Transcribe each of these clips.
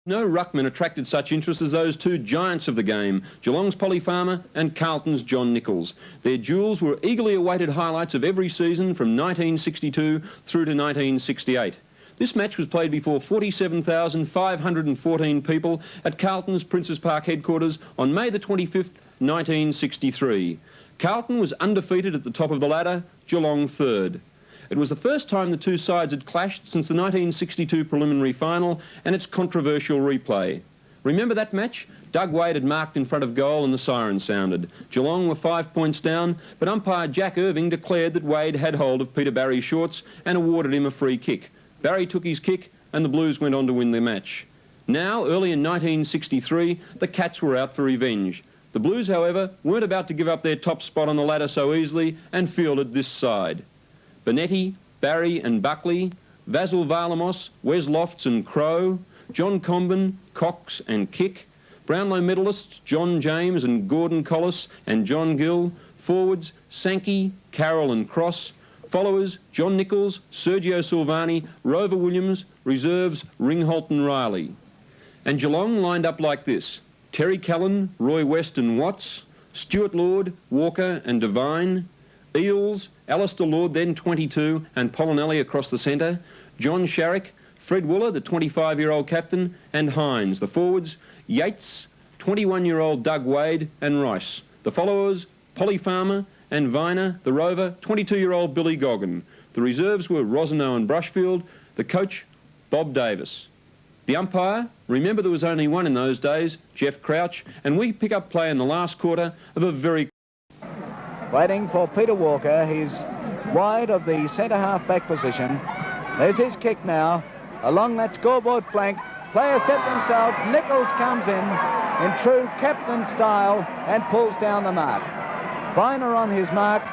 No ruckman attracted such interest as those two giants of the game, Geelong's Polly Farmer and Carlton's John Nichols. Their duels were eagerly awaited highlights of every season from 1962 through to 1968. This match was played before 47,514 people at Carlton's Princes Park headquarters on May the 25th, 1963. Carlton was undefeated at the top of the ladder, Geelong third. It was the first time the two sides had clashed since the 1962 preliminary final and its controversial replay. Remember that match? Doug Wade had marked in front of goal and the siren sounded. Geelong were 5 points down, but umpire Jack Irving declared that Wade had hold of Peter Barry's shorts and awarded him a free kick. Barry took his kick and the Blues went on to win their match. Now, early in 1963, the Cats were out for revenge. The Blues, however, weren't about to give up their top spot on the ladder so easily and fielded this side. Bonetti, Barry and Buckley, Vasil Varlamos, Wes Lofts and Crow, John Comben, Cox and Kick, Brownlow medalists John James and Gordon Collis and John Gill, forwards Sankey, Carroll and Cross, followers John Nichols, Sergio Silvani, Rover Williams, reserves Ringholt and Riley. And Geelong lined up like this: Terry Callan, Roy West and Watts, Stuart Lord, Walker and Devine, Eels, Alistair Lord, then 22, and Polinelli across the centre, John Sharrock, Fred Wooler, the 25-year-old captain, and Hines. The forwards, Yates, 21-year-old Doug Wade, and Rice. The followers, Polly Farmer and Viner. The rover, 22-year-old Billy Goggin. The reserves were Rosano and Brushfield. The coach, Bob Davis. The umpire, remember there was only one in those days, Jeff Crouch, and we pick up play in the last quarter of a very... Waiting for Peter Walker. He's wide of the centre-half back position. There's his kick now along that scoreboard flank. Players set themselves. Nichols comes in true captain style and pulls down the mark. Viner on his mark.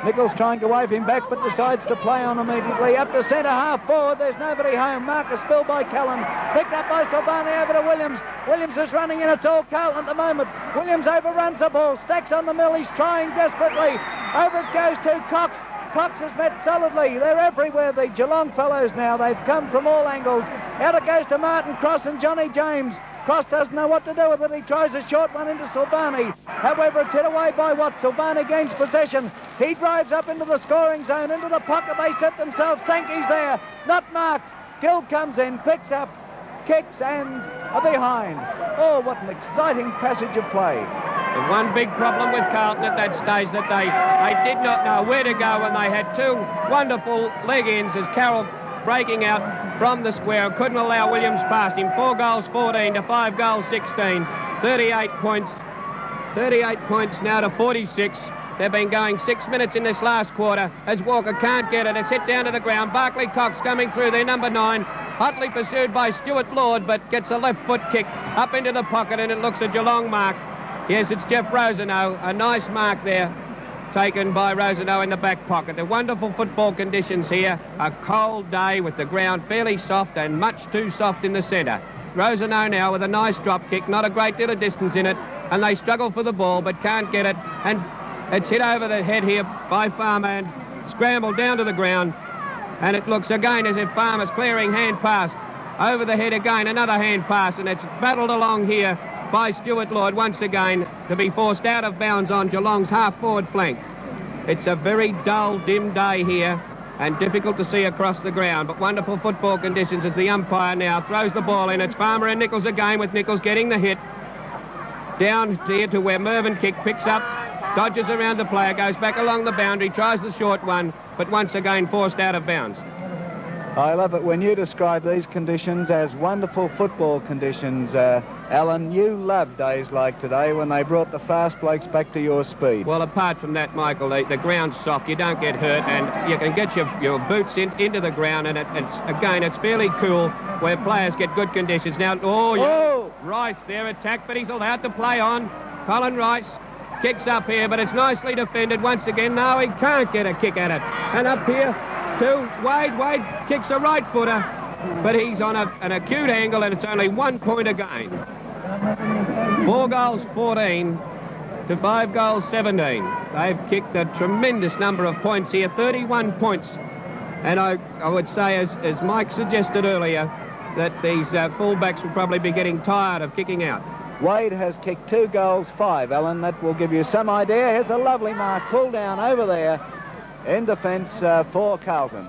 Nichols trying to wave him back but decides to play on immediately. Up to centre-half forward. There's nobody home. Marcus spilled by Callan. Picked up by Silvani over to Williams. Williams is running in. It's all Carlton at the moment. Williams overruns the ball. Stacks on the mill. He's trying desperately. Over it goes to Cox. Cox has met solidly. They're everywhere, the Geelong fellows now. They've come from all angles. Out it goes to Martin Cross and Johnny James. Cross doesn't know what to do with it. He tries a short one into Silvani. However, it's hit away by Watts. Silvani gains possession. He drives up into the scoring zone, into the pocket. They set themselves. Sankey's there. Not marked. Gill comes in, picks up, kicks and a behind. Oh, what an exciting passage of play. The one big problem with Carlton at that stage that they did not know where to go, and they had two wonderful leg-ins as Carroll breaking out from the square, couldn't allow Williams past him. 4 goals 14 to 5 goals 16, 38 points now to 46. They've been going 6 minutes in this last quarter as Walker can't get it. It's hit down to the ground. Barclay Cox coming through there, number 9, hotly pursued by Stuart Lord, but gets a left foot kick up into the pocket, and it looks a Geelong mark. Yes, it's Jeff Rosano, a nice mark there taken by Rosano in the back pocket. The wonderful football conditions here. A cold day with the ground fairly soft and much too soft in the centre. Rosano now with a nice drop kick, not a great deal of distance in it, and they struggle for the ball but can't get it, and it's hit over the head here by Farmer and scrambled down to the ground, and it looks again as if Farmer's clearing hand pass. Over the head again, another hand pass, and it's battled along here by Stuart Lord once again to be forced out of bounds on Geelong's half-forward flank. It's a very dull, dim day here and difficult to see across the ground, but wonderful football conditions as the umpire now throws the ball in. It's Farmer and Nichols again, with Nichols getting the hit. Down here to where Mervyn kick picks up, dodges around the player, goes back along the boundary, tries the short one, but once again forced out of bounds. I love it when you describe these conditions as wonderful football conditions, Alan. You love days like today when they brought the fast blokes back to your speed. Well, apart from that, Michael, the ground's soft, you don't get hurt, and you can get your boots into the ground, and it's fairly cool where players get good conditions. Now, Rice there attacked, but he's allowed to play on. Colin Rice kicks up here, but it's nicely defended once again. No, he can't get a kick at it. And up here to Wade. Wade kicks a right footer, but he's on an acute angle, and it's only 1 point again. 4 goals 14 to 5 goals 17. They've kicked a tremendous number of points here, 31 points. And I would say, as Mike suggested earlier, that these fullbacks will probably be getting tired of kicking out. Wade has kicked 2 goals, 5, Alan. That will give you some idea. Here's a lovely mark pulled down over there in defence for Carlton.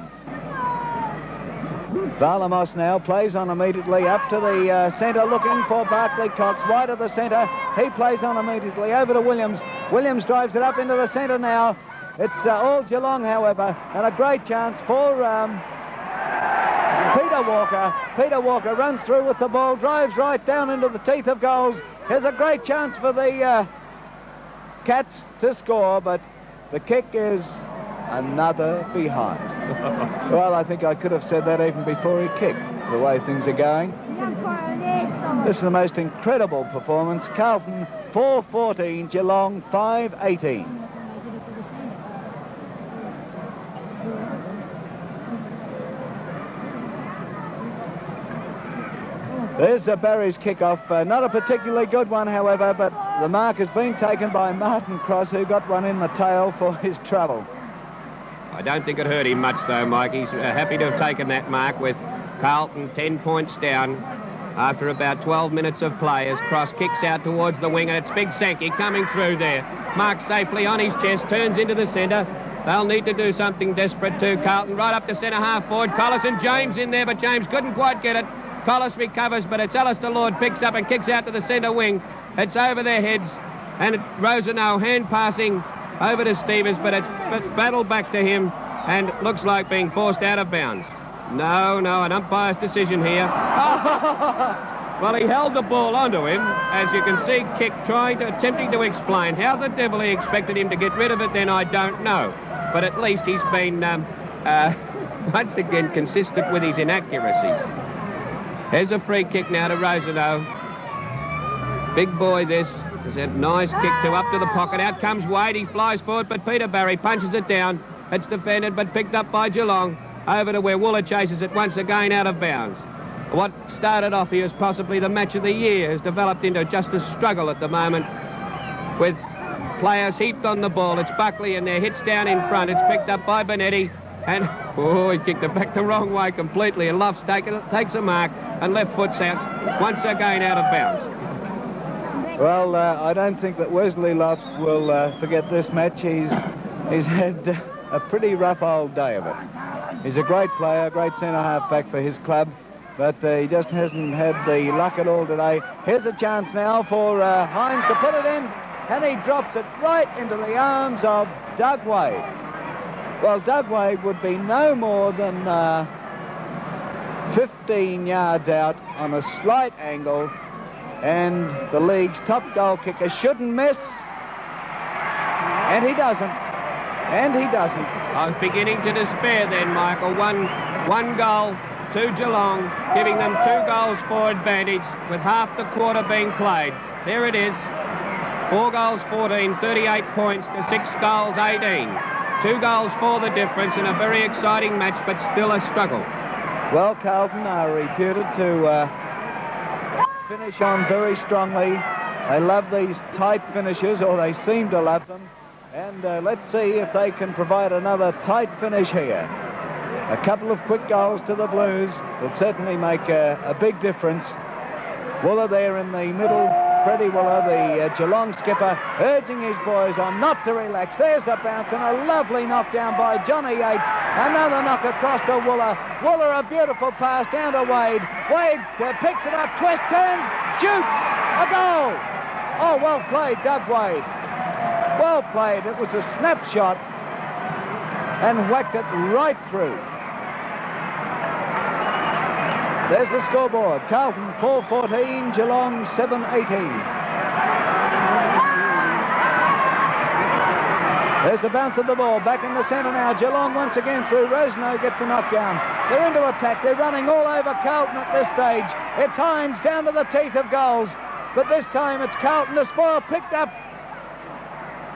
Valamos now plays on immediately up to the centre, looking for Barclay Cox, wide of the centre. He plays on immediately over to Williams. Williams drives it up into the centre now. It's all Geelong, however, and a great chance for Peter Walker. Peter Walker runs through with the ball, drives right down into the teeth of goals. Here's a great chance for the Cats to score, but the kick is another behind. Well, I think I could have said that even before he kicked, the way things are going. This is the most incredible performance. Carlton 4-14, Geelong 5-18. There's Barry's kick-off. Not a particularly good one, however, but the mark has been taken by Martin Cross, who got one in the tail for his trouble. I don't think it hurt him much, though, Mike. He's happy to have taken that mark with Carlton 10 points down after about 12 minutes of play as Cross kicks out towards the wing, and it's Big Sankey coming through there. Marked safely on his chest, turns into the centre. They'll need to do something desperate too. Carlton right up to centre half forward. Collis and James in there, but James couldn't quite get it. Collis recovers, but it's Alistair Lord picks up and kicks out to the centre wing. It's over their heads, and Rosenau hand passing over to Stevens, but it's battled back to him and looks like being forced out of bounds. No, an umpire's decision here. Well, he held the ball onto him, as you can see, attempting to explain. How the devil he expected him to get rid of it then, I don't know. But at least he's been, once again, consistent with his inaccuracies. Here's a free kick now to Rosenau. Big boy this. There's a nice kick up to the pocket. Out comes Wade. He flies forward, but Peter Barry punches it down. It's defended, but picked up by Geelong. Over to where Wooler chases it once again out of bounds. What started off here as possibly the match of the year has developed into just a struggle at the moment with players heaped on the ball. It's Buckley in there, hits down in front. It's picked up by Benetti. And, he kicked it back the wrong way completely. And Luff's takes a mark, and left foot's out, once again out of bounds. Well, I don't think that Wesley Luffs will forget this match. He's had a pretty rough old day of it. He's a great player, great centre-half back for his club, but he just hasn't had the luck at all today. Here's a chance now for Hines to put it in, and he drops it right into the arms of Doug Wade. Well, Doug Wade would be no more than 15 yards out on a slight angle, and the league's top goal kicker shouldn't miss, and he doesn't. I was beginning to despair then, Michael. One goal to Geelong, giving them 2 goals for advantage with half the quarter being played. There it is. 4 goals 14, 38 points to 6 goals 18. 2 goals for the difference in a very exciting match, but still a struggle. Well, Carlton are reputed to finish on very strongly. They love these tight finishes, or they seem to love them. And let's see if they can provide another tight finish here. A couple of quick goals to the Blues will certainly make a big difference. Wooler there in the middle. Freddie Wooler, the Geelong skipper, urging his boys on not to relax. There's the bounce and a lovely knockdown by Johnny Yates. Another knock across to Wooler. Wooler, a beautiful pass down to Wade. Wade picks it up, twists, turns, shoots. A goal. Oh, well played, Doug Wade. Well played. It was a snapshot and whacked it right through. There's the scoreboard. Carlton 4-14, Geelong 7-18. There's the bounce of the ball. Back in the centre now. Geelong once again through. Rosenau gets a knockdown. They're into attack. They're running all over Carlton at this stage. It's Hines down to the teeth of goals. But this time it's Carlton. The spoil picked up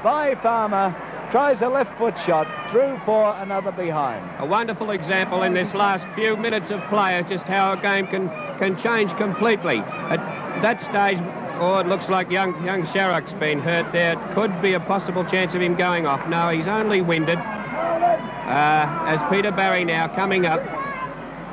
by Farmer. Tries a left foot shot, through for another behind. A wonderful example in this last few minutes of play, just how a game can change completely. At that stage, it looks like young Sharrock's been hurt there. It could be a possible chance of him going off. No, he's only winded. As Peter Barry now coming up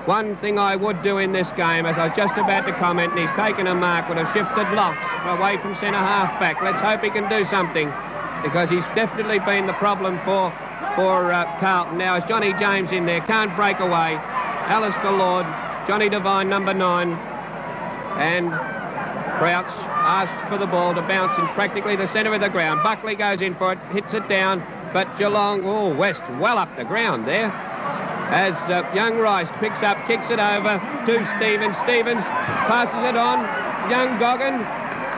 One thing I would do in this game, as I was just about to comment, and he's taken a mark, would have shifted Lofts away from centre half back. Let's hope he can do something, because he's definitely been the problem for Carlton. Now is Johnny James in there, can't break away. Alistair Lord, Johnny Devine, number 9, and Crouch asks for the ball to bounce in practically the centre of the ground. Buckley goes in for it, hits it down, but Geelong, West well up the ground there. As young Rice picks up, kicks it over to Stevens. Stevens passes it on, young Goggin,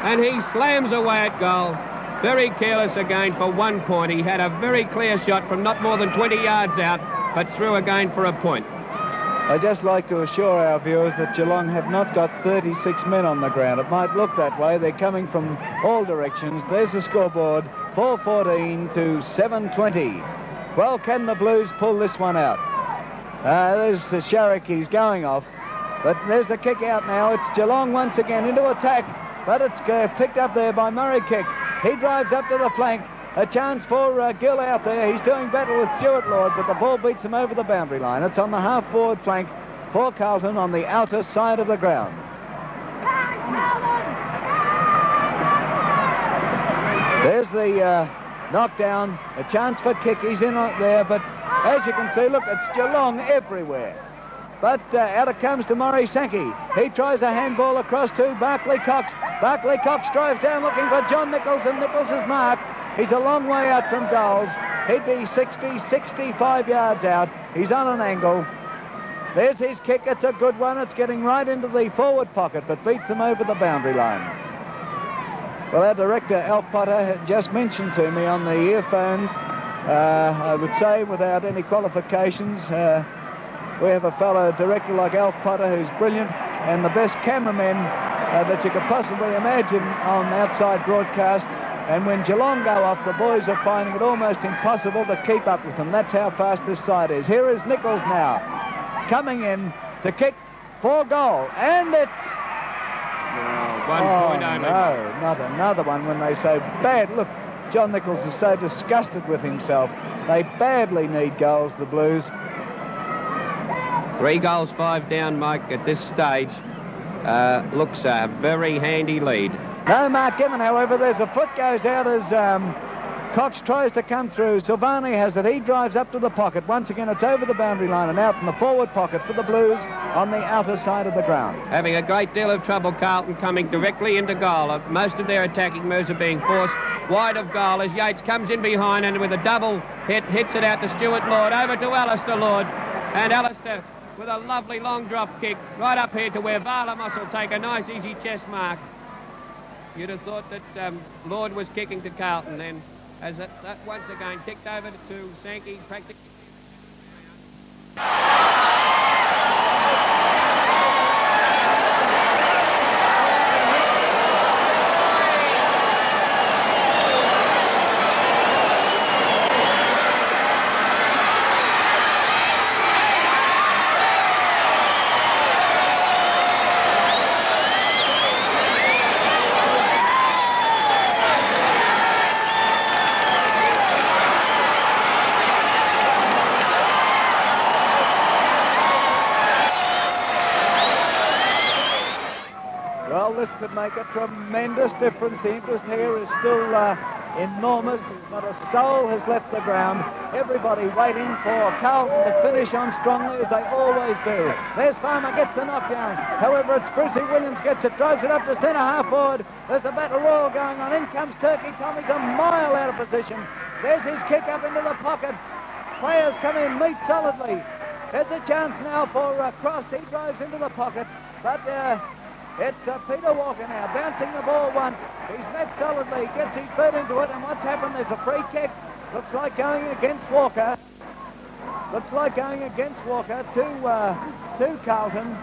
and he slams away at goal. Very careless again for 1 point. He had a very clear shot from not more than 20 yards out, but threw again for a point. I'd just like to assure our viewers that Geelong have not got 36 men on the ground. It might look that way. They're coming from all directions. There's the scoreboard, 4:14 to 7:20. Well, can the Blues pull this one out? There's the Sharrock, he's going off. But there's the kick out now. It's Geelong once again into attack, but it's picked up there by Murray Kick. He drives up to the flank. A chance for Gill out there. He's doing battle with Stuart Lord, but the ball beats him over the boundary line. It's on the half-forward flank for Carlton on the outer side of the ground. There's the knockdown. A chance for Kick. He's in there, but as you can see, look, it's Geelong everywhere. But out it comes to Murray Sankey. He tries a handball across to Barclay Cox. Barclay Cox drives down looking for John Nichols, and Nichols is marked. He's a long way out from goals. He'd be 60, 65 yards out. He's on an angle. There's his kick. It's a good one. It's getting right into the forward pocket, but beats them over the boundary line. Well, our director, Alf Potter, had just mentioned to me on the earphones, I would say without any qualifications, we have a fellow director like Alf Potter who's brilliant and the best cameraman that you could possibly imagine on outside broadcast. And when Geelong go off, the boys are finding it almost impossible to keep up with them. That's how fast this side is. Here is Nichols now, coming in to kick for goal. And it's... Point only. No, not another one when they say bad. Look, John Nichols is so disgusted with himself. They badly need goals, the Blues. 3 goals, 5 down, Mike, at this stage. Looks a very handy lead. No mark given, however. There's a foot goes out as Cox tries to come through. Silvani has it. He drives up to the pocket. Once again, it's over the boundary line and out in the forward pocket for the Blues on the outer side of the ground. Having a great deal of trouble, Carlton, coming directly into goal. Most of their attacking moves are being forced wide of goal as Yates comes in behind and with a double hit, hits it out to Stuart Lord, over to Alistair Lord. And Alistair with a lovely long drop kick right up here to where Varlamos will take a nice easy chest mark. You'd have thought that Lord was kicking to Carlton then, as that once again kicked over to Sankey, practically. This could make a tremendous difference. The interest here is still enormous. Not a soul has left the ground. Everybody waiting for Carlton to finish on strongly as they always do. There's Farmer, gets the knockdown. However, it's Brucey Williams gets it, drives it up to centre half forward. There's a battle royal going on. In comes Turkey. Tommy's a mile out of position. There's his kick up into the pocket. Players come in, meet solidly. There's a chance now for Cross. He drives into the pocket, but it's Peter Walker now, bouncing the ball once. He's met solidly, gets his feet into it, and what's happened? There's a free kick. Looks like going against Walker. Looks like going against Walker to Carlton.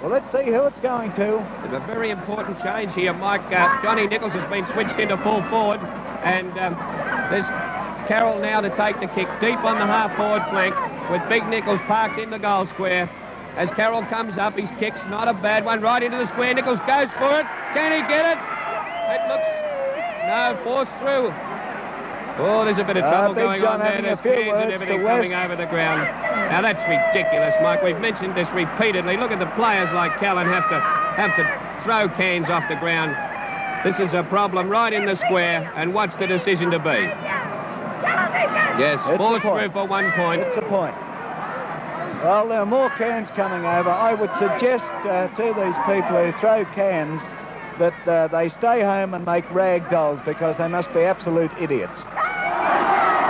Well, let's see who it's going to. There's a very important change here, Mike. Johnny Nichols has been switched into full forward, and there's Carroll now to take the kick deep on the half-forward flank with Big Nichols parked in the goal square. As Carroll comes up, his kick's not a bad one, right into the square. Nichols goes for it. Can he get it? It looks... No, forced through. Oh, there's a bit of trouble Big going John on there. having a There's few cans and words everything to coming West. over the ground. Now that's ridiculous, Mike. We've mentioned this repeatedly. Look at the players like Callan have to throw cans off the ground. This is a problem right in the square. And what's the decision to be? Yes, forced through for 1 point. It's a point. Well, there are more cans coming over. I would suggest to these people who throw cans that they stay home and make rag dolls, because they must be absolute idiots.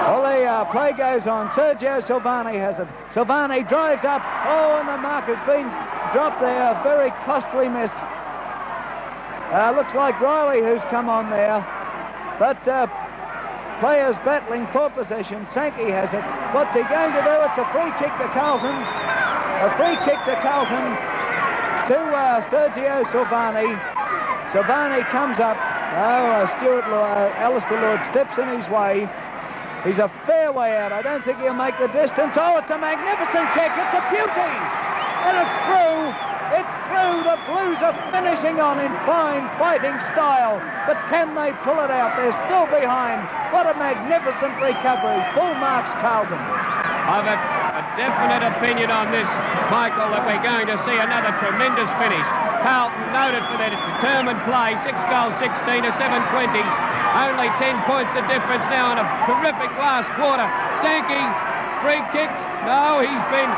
Well, the play goes on. Sergio Silvani has it. Silvani drives up. Oh, and the mark has been dropped there. A very costly miss. Looks like Riley who's come on there. But players battling for possession. Sankey has it. What's he going to do? It's a free kick to Carlton. A free kick to Carlton to Sergio Silvani. Silvani comes up. Oh, Alistair Lord steps in his way. He's a fair way out. I don't think he'll make the distance. Oh, it's a magnificent kick. It's a beauty. And it's through. It's through. The Blues are finishing on in fine fighting style. But can they pull it out? They're still behind. What a magnificent recovery. Full marks, Carlton. I've a definite opinion on this, Michael, that we're going to see another tremendous finish. Carlton noted for their determined play. 6 goals, 16 to 720. Only 10 points the difference now in a terrific last quarter. Sankey, free kicked. No, he's been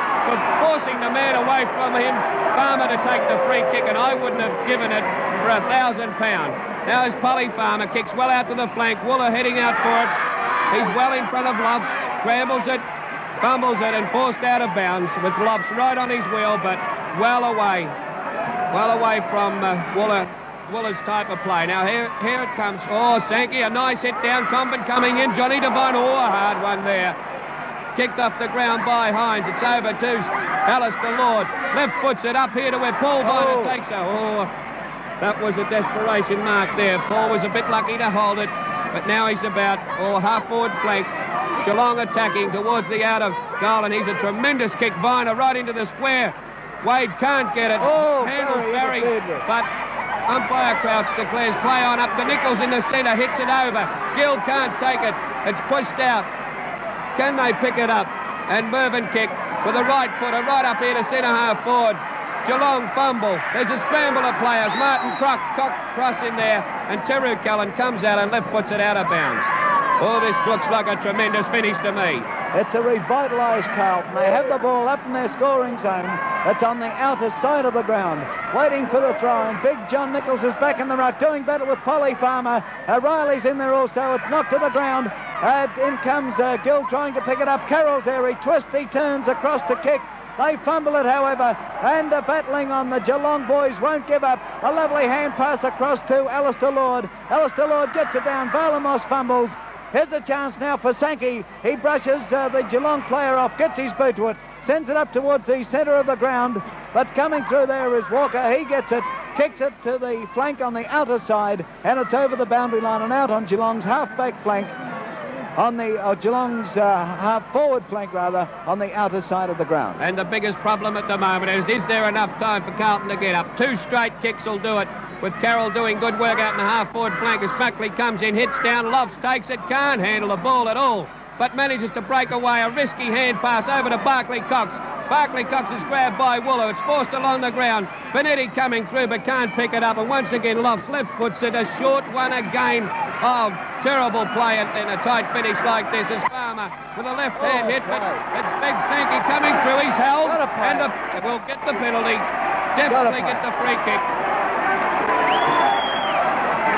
forcing the man away from him. Farmer to take the free kick, and I wouldn't have given it for £1,000. Now as Polly Farmer kicks well out to the flank. Wooler heading out for it. He's well in front of Loves, scrambles it, fumbles it, and forced out of bounds with Loves right on his wheel, but well away from Wooler's type of play. Now here it comes. Oh, Sankey, a nice hit down. Comben coming in. Johnny Devine, oh, a hard one there. Kicked off the ground by Hines. It's over to Alistair Lord. Left foots it up here to where Paul Viner takes it. Oh, that was a desperation mark there. Paul was a bit lucky to hold it, but now he's about half-forward flank. Geelong attacking towards the out of goal, and he's a tremendous kick. Viner right into the square. Wade can't get it. Handles Barry, but umpire Crouch declares play on up to Nichols in the centre, hits it over. Gill can't take it. It's pushed out. Can they pick it up? And Mervyn kick with a right footer right up here to centre half forward. Geelong fumble. There's a scramble of players. Martin Cock cross in there, and Teru Callan comes out and left foots it out of bounds. Oh, this looks like a tremendous finish to me. It's a revitalised Carlton. They have the ball up in their scoring zone. It's on the outer side of the ground, waiting for the throw. And Big John Nichols is back in the ruck, doing battle with Polly Farmer. Riley's in there also. It's knocked to the ground. In comes Gill trying to pick it up. Carroll's there. He twists, he turns across to kick. They fumble it, however, and battling on. The Geelong boys won't give up. A lovely hand pass across to Alistair Lord. Alistair Lord gets it down. Valamos fumbles. Here's a chance now for Sankey. He brushes the Geelong player off, gets his boot to it, sends it up towards the centre of the ground. But coming through there is Walker. He gets it, kicks it to the flank on the outer side, and it's over the boundary line and out on Geelong's half-back flank. On the Geelong's half-forward flank, rather, on the outer side of the ground. And the biggest problem at the moment is there enough time for Carlton to get up? 2 straight kicks will do it, with Carroll doing good work out in the half-forward flank as Buckley comes in, hits down, Lofts takes it, can't handle the ball at all, but manages to break away. A risky hand pass over to Barclay Cox. Barclay Cox is grabbed by Wooler. It's forced along the ground. Benetti coming through but can't pick it up. And once again, Lofts left foots it. A short one again. Oh, terrible play in a tight finish like this as Farmer with a left hand hit. But it's Big Sankey coming through. He's held and will get the penalty. Definitely get the free kick.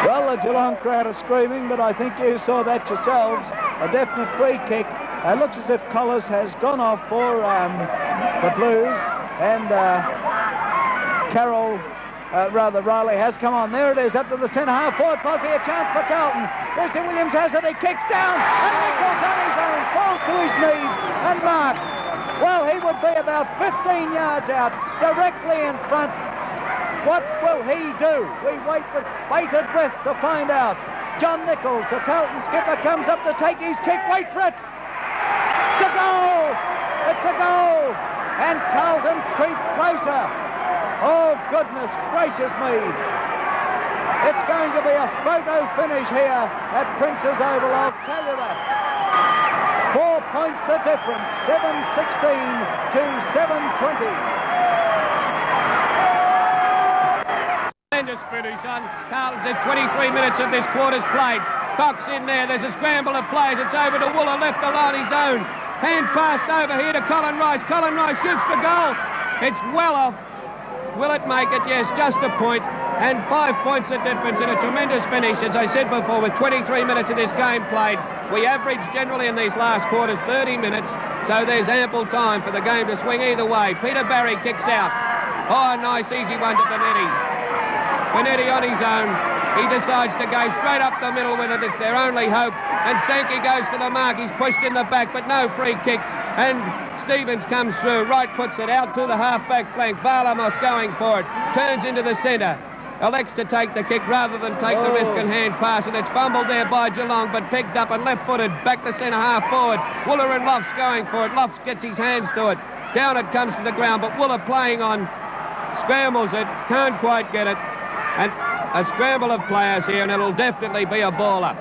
Well, the Geelong crowd are screaming, but I think you saw that yourselves. A definite free kick. It looks as if Collis has gone off for the Blues, and Riley has come on. There it is, up to the centre half forward posse, a chance for Carlton. Mr. Williams has it, he kicks down, and Nichols on his own falls to his knees and marks. Well, he would be about 15 yards out, directly in front. What will he do? We wait with bated breath to find out. John Nichols, the Carlton skipper, comes up to take his kick. Wait for it. It's a goal! It's a goal! And Carlton creep closer. Oh, goodness gracious me. It's going to be a photo finish here at Prince's Oval, I'll tell you that. 4 points the difference, 7:16 to 7:20. Tremendous finish on Carlton. There's 23 minutes of this quarter's played. Cox in there. There's a scramble of players. It's over to Wooler, left alone his own. Hand passed over here to Colin Rice. Colin Rice shoots for goal. It's well off. Will it make it? Yes, just a point. And 5 points the difference in a tremendous finish. As I said before, with 23 minutes of this game played, we average generally in these last quarters 30 minutes, so there's ample time for the game to swing either way. Peter Barry kicks out. Oh, nice easy one to Benetti. Benetti on his own. He decides to go straight up the middle with it. It's their only hope. And Sankey goes for the mark. He's pushed in the back, but no free kick. And Stevens comes through. Right puts it out to the half-back flank. Varlamos going for it. Turns into the centre. Elects to take the kick rather than take the risk and hand pass, and it's fumbled there by Geelong, but picked up and left-footed back to centre half forward. Wooler and Lofts going for it. Lofts gets his hands to it. Down it comes to the ground, but Wooler playing on. Scrambles it, can't quite get it. And a scramble of players here, and it'll definitely be a ball up.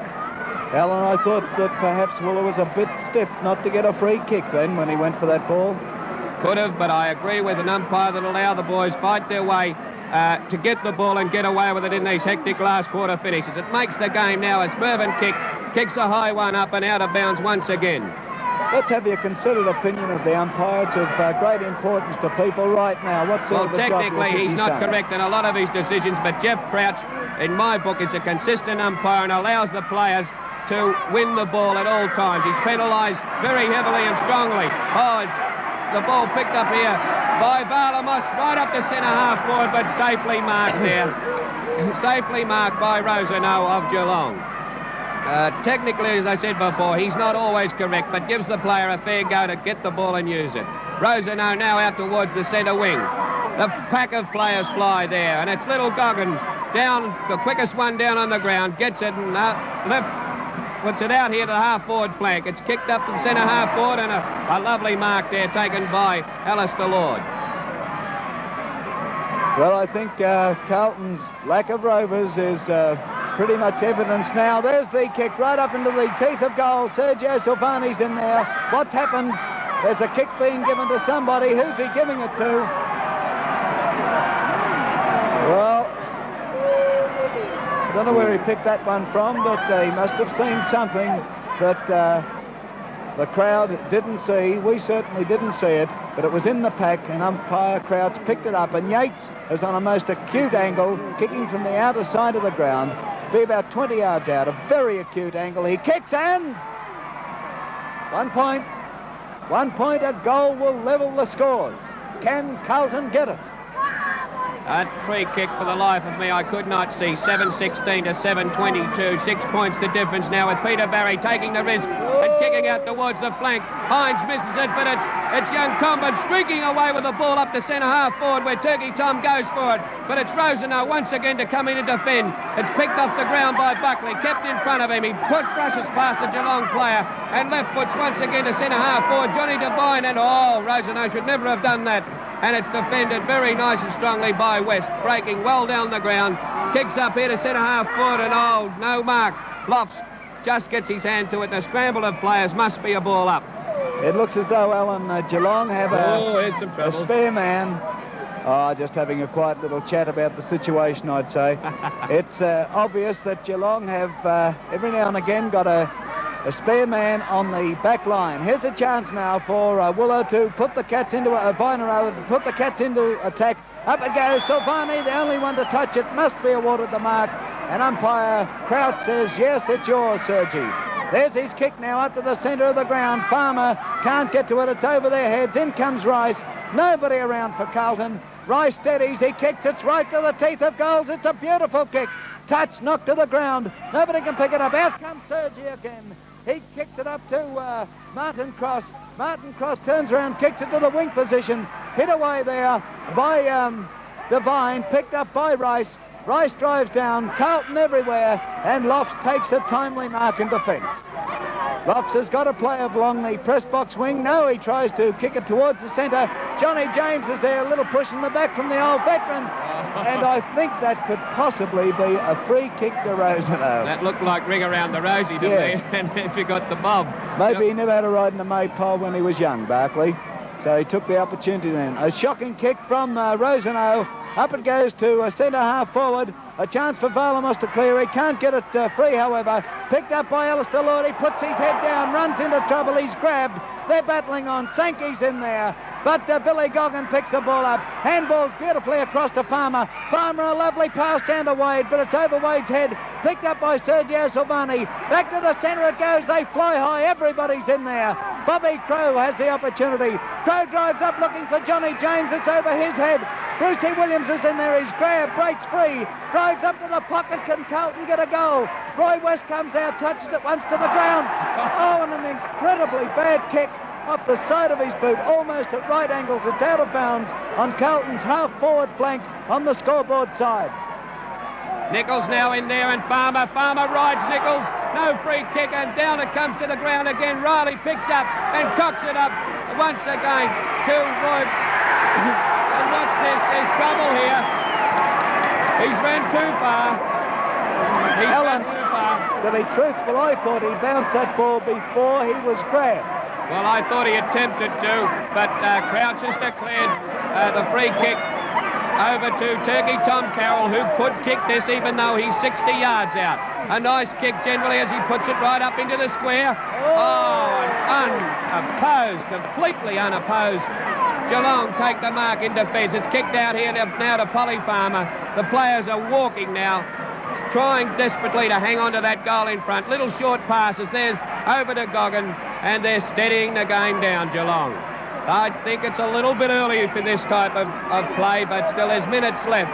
Alan, I thought that perhaps Wooler was a bit stiff not to get a free kick then when he went for that ball. Could have, but I agree with an umpire that allow the boys fight their way to get the ball and get away with it in these hectic last quarter finishes. It makes the game now as Mervyn kicks a high one up and out of bounds once again. Let's have your considered opinion of the umpire. It's of great importance to people right now. Well, technically he's not correct in a lot of his decisions, but Jeff Crouch, in my book, is a consistent umpire and allows the players to win the ball at all times. He's penalised very heavily and strongly. Oh, it's the ball picked up here by Varlamos, right up to centre half forward, but safely marked there. Safely marked by Rosenau of Geelong. Technically, as I said before, he's not always correct, but gives the player a fair go to get the ball and use it. Rosenau now out towards the centre wing. The pack of players fly there, and it's little Goggin down, the quickest one down on the ground, gets it and puts it out here to the half-forward flank. It's kicked up to the centre half-forward, and a lovely mark there taken by Alistair Lord. Well, I think Carlton's lack of rovers is pretty much evidence now. There's the kick right up into the teeth of goal. Sergio Silvani's in there. What's happened? There's a kick being given to somebody. Who's he giving it to? Well, I don't know where he picked that one from, but he must have seen something that the crowd didn't see. We certainly didn't see it, but it was in the pack, and umpire Crouch picked it up, and Yates is on a most acute angle, kicking from the outer side of the ground, be about 20 yards out, a very acute angle. He kicks, and 1 point. 1 point, a goal will level the scores. Can Carlton get it? A free kick, for the life of me, I could not see. 7:16 to 7:22. 6 points the difference now, with Peter Barry taking the risk and kicking out towards the flank. Hines misses it, but it's young Combat streaking away with the ball up to centre half forward, where Turkey Tom goes for it. But it's Rosenau once again to come in and defend. It's picked off the ground by Buckley, kept in front of him. He brushes past the Geelong player and left foots once again to centre half forward. Johnny Devine, and Rosenau should never have done that. And it's defended very nice and strongly by West, breaking well down the ground. Kicks up here to centre half forward, and no mark. Lofts just gets his hand to it. The scramble of players must be a ball up. It looks as though, Alan, Geelong have here's some a spare man. Just having a quiet little chat about the situation, I'd say. It's obvious that Geelong have every now and again got a spare man on the back line. Here's a chance now for Wooler to put the Cats into to put the Cats into attack. Up it goes. Silvani, the only one to touch it, must be awarded the mark. And umpire Crouch says, yes, it's yours, Sergi. There's his kick now up to the centre of the ground. Farmer can't get to it. It's over their heads. In comes Rice. Nobody around for Carlton. Rice steadies. He kicks. It's right to the teeth of goals. It's a beautiful kick. Touch, knocked to the ground. Nobody can pick it up. Out comes Sergi again. He kicks it up to Martin Cross. Martin Cross turns around, kicks it to the wing position. Hit away there by Devine, picked up by Rice. Rice drives down, Carlton everywhere, and Lofts takes a timely mark in defence. Lofts has got a player along the press box wing. No, he tries to kick it towards the centre. Johnny James is there, a little push in the back from the old veteran. and I think that could possibly be a free kick to Rosano. That looked like ring around the rosy to Yes. me, and if you got the bob. Maybe he never had a ride in the maypole when he was young, Barkley. So he took the opportunity then. A shocking kick from Rosano. Up it goes to centre-half forward. A chance for Valamos to clear. He can't get it free, however. Picked up by Alistair Lord. He puts his head down, runs into trouble. He's grabbed. They're battling on. Sankey's in there. But Billy Goggin picks the ball up. Handballs beautifully across to Farmer. Farmer, a lovely pass down to Wade, but it's over Wade's head. Picked up by Sergio Silvani. Back to the centre it goes. They fly high. Everybody's in there. Bobby Crow has the opportunity. Crow drives up looking for Johnny James. It's over his head. Brucey Williams is in there. He's grabbed, breaks free, drives up to the pocket. Can Carlton get a goal? Roy West comes out, touches it once to the ground. Oh, and an incredibly bad kick off the side of his boot, almost at right angles. It's out of bounds on Carlton's half-forward flank on the scoreboard side. Nichols now in there, and Farmer rides Nichols. No free kick, and down it comes to the ground again. Riley picks up and cocks it up once again to Roy. And watch this, there's trouble here. He's ran too far. He's Alan, run too far. to be truthful, I thought he bounced that ball before he was grabbed. Well, I thought he attempted to, but Crouch has declared the free kick over to Turkey Tom Carroll, who could kick this even though he's 60 yards out. A nice kick generally as he puts it right up into the square. Oh, unopposed, completely unopposed. Geelong take the mark in defence. It's kicked out here now to Polly Farmer. The players are walking now, trying desperately to hang on to that goal in front. Little short passes. There's over to Goggin, and they're steadying the game down, Geelong. I think it's a little bit early for this type of play, but still there's minutes left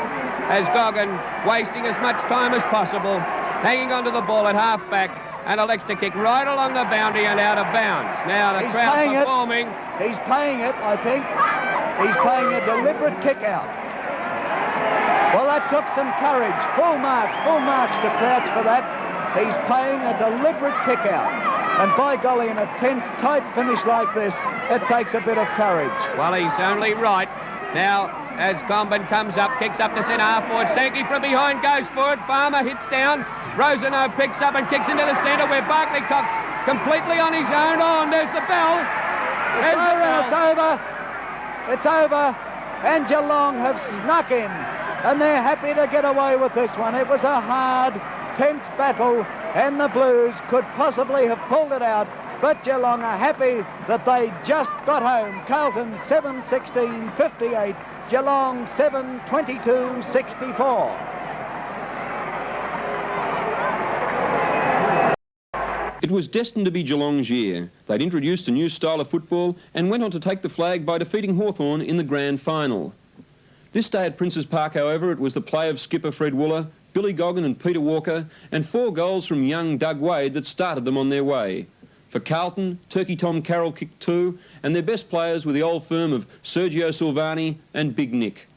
as Goggin wasting as much time as possible, hanging onto the ball at half-back, and elects to kick right along the boundary and out of bounds. Now the crowd performing. He's paying it, I think. He's paying a deliberate kick out. Well, that took some courage. Full marks to Crouch for that. He's paying a deliberate kick out. And by golly, in a tense, tight finish like this, it takes a bit of courage. Well, he's only right. Now, as Gombin comes up, kicks up to centre half forward. Sankey from behind goes for it. Farmer hits down. Rosano picks up and kicks into the centre where Barkley Cox completely on his own. Oh, and there's the bell. There's the bell. It's over. It's over. And Geelong have snuck in. And they're happy to get away with this one. It was a hard, tense battle, and the Blues could possibly have pulled it out, but Geelong are happy that they just got home. Carlton 7-16-58, Geelong 7-22-64. It was destined to be Geelong's year. They'd introduced a new style of football and went on to take the flag by defeating Hawthorn in the grand final. This day at Princes Park, however, it was the play of skipper Fred Wooler, Billy Goggin and Peter Walker, and 4 goals from young Doug Wade that started them on their way. For Carlton, Turkey Tom Carroll kicked 2, and their best players were the old firm of Sergio Silvani and Big Nick.